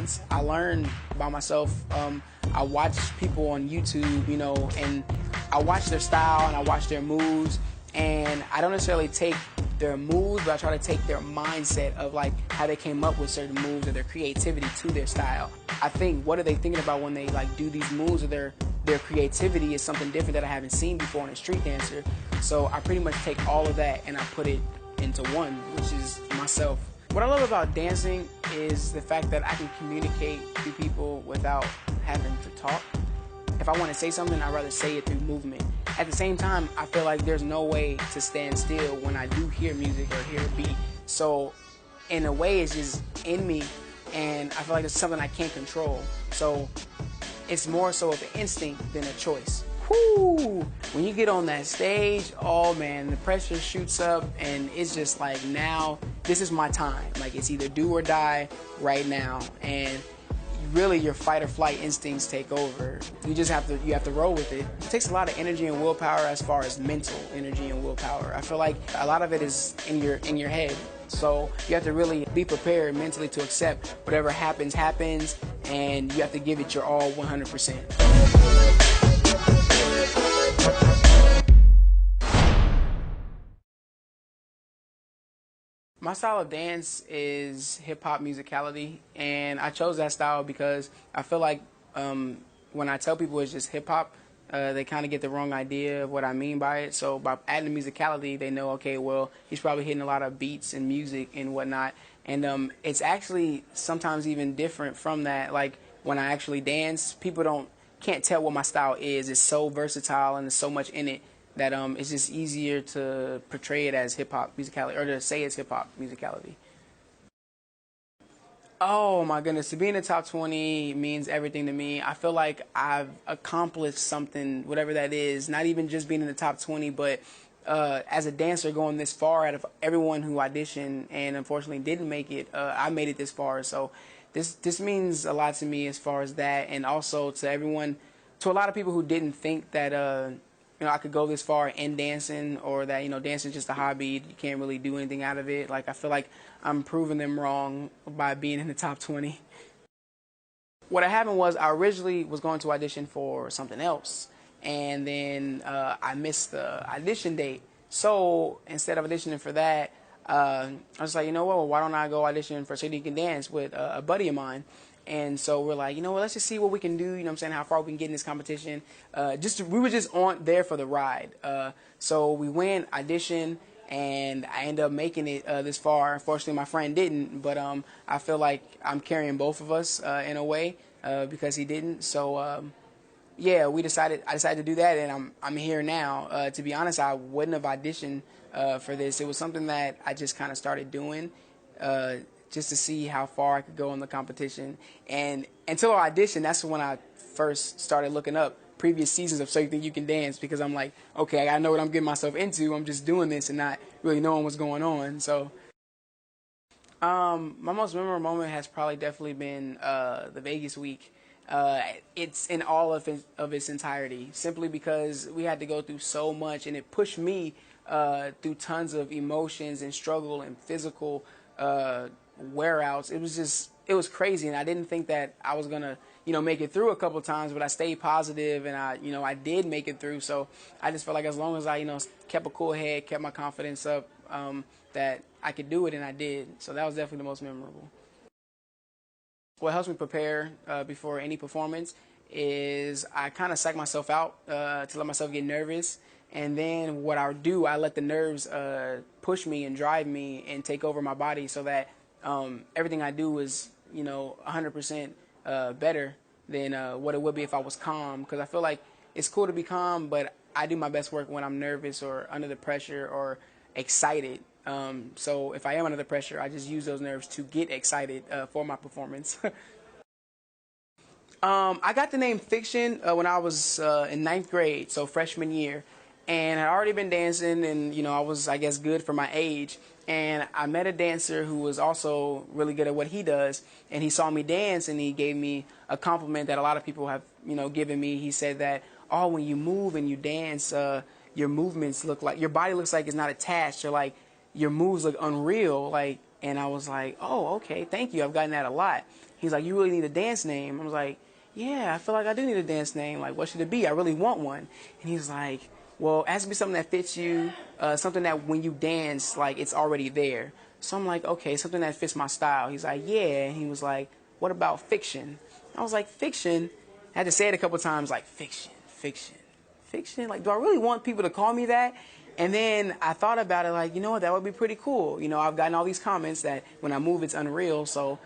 dance, I learn by myself. I watch people on YouTube, you know, and I watch their style and I watch their moves, and I don't necessarily take their moves, but I try to take their mindset of like how they came up with certain moves or their creativity to their style. I think, what are they thinking about when they like do these moves, or their creativity is something different that I haven't seen before in a street dancer. So I pretty much take all of that and I put it into one, which is myself. What I love about dancing is the fact that I can communicate to people without having to talk. If I want to say something, I'd rather say it through movement. At the same time, I feel like there's no way to stand still when I do hear music or hear a beat. So in a way, it's just in me, and I feel like it's something I can't control. So it's more so of an instinct than a choice. Whoo! When you get on that stage, oh man, the pressure shoots up, and it's just like, now this is my time. Like, it's either do or die right now, and really your fight or flight instincts take over. You have to roll with it. It takes a lot of energy and willpower, as far as mental energy and willpower. I feel like a lot of it is in your head. So you have to really be prepared mentally to accept whatever happens, and you have to give it your all 100%. My style of dance is hip-hop musicality, and I chose that style because I feel like when I tell people it's just hip-hop, they kind of get the wrong idea of what I mean by it. So by adding the musicality, they know, okay, well, he's probably hitting a lot of beats and music and whatnot. And it's actually sometimes even different from that. Like, when I actually dance, people can't tell what my style is. It's so versatile and there's so much in it that it's just easier to portray it as hip-hop musicality, or to say it's hip-hop musicality. Oh my goodness, to be in the top 20 means everything to me. I feel like I've accomplished something, whatever that is, not even just being in the top 20, but as a dancer going this far. Out of everyone who auditioned and unfortunately didn't make it, I made it this far. So this means a lot to me as far as that, and also to everyone, to a lot of people who didn't think that I could go this far in dancing, or that, dancing is just a hobby, you can't really do anything out of it. Like, I feel like I'm proving them wrong by being in the top 20. What happened was, I originally was going to audition for something else, and then I missed the audition date. So instead of auditioning for that, I was like, you know what, well, why don't I go audition for So You Can Dance with a buddy of mine. And so we're like, let's just see what we can do, you know what I'm saying, how far we can get in this competition. We were just there for the ride. So we went, auditioned, and I ended up making it this far. Unfortunately, my friend didn't, but I feel like I'm carrying both of us in a way because he didn't. So yeah, I decided to do that, and I'm here now. To be honest, I wouldn't have auditioned for this. It was something that I just kind of started doing just to see how far I could go in the competition. And until I auditioned, that's when I first started looking up previous seasons of So You Think You Can Dance, because I'm like, okay, I gotta know what I'm getting myself into. I'm just doing this and not really knowing what's going on. So my most memorable moment has probably definitely been the Vegas week. It's in all of its entirety, simply because we had to go through so much, and it pushed me through tons of emotions and struggle and physical wear-outs. It was crazy, and I didn't think that I was gonna make it through a couple of times, but I stayed positive, and I did make it through. So I just felt like, as long as I kept a cool head, kept my confidence up, that I could do it, and I did. So that was definitely the most memorable. What helps me prepare before any performance is I kind of psych myself out to let myself get nervous. And then what I do, I let the nerves push me and drive me and take over my body, so that everything I do is 100% better than what it would be if I was calm. Because I feel like it's cool to be calm, but I do my best work when I'm nervous or under the pressure or excited. So if I am under the pressure, I just use those nerves to get excited for my performance. I got the name Fiction when I was in 9th grade, so freshman year. And I'd already been dancing, and I was, I guess, good for my age. And I met a dancer who was also really good at what he does, and he saw me dance, and he gave me a compliment that a lot of people have given me. He said that, oh, when you move and you dance, your movements look like, your body looks like it's not attached, or like your moves look unreal. And I was like, oh, okay, thank you. I've gotten that a lot. He's like, you really need a dance name. I was like, yeah, I feel like I do need a dance name. Like, what should it be? I really want one. And he's like, well, it has to be something that fits you, something that when you dance, like, it's already there. So I'm like, okay, something that fits my style. He's like, yeah. And he was like, what about fiction? I was like, fiction? I had to say it a couple times, like, fiction, fiction, fiction. Like, do I really want people to call me that? And then I thought about it, like, you know what, that would be pretty cool. You know, I've gotten all these comments that when I move, it's unreal, so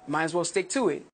might as well stick to it.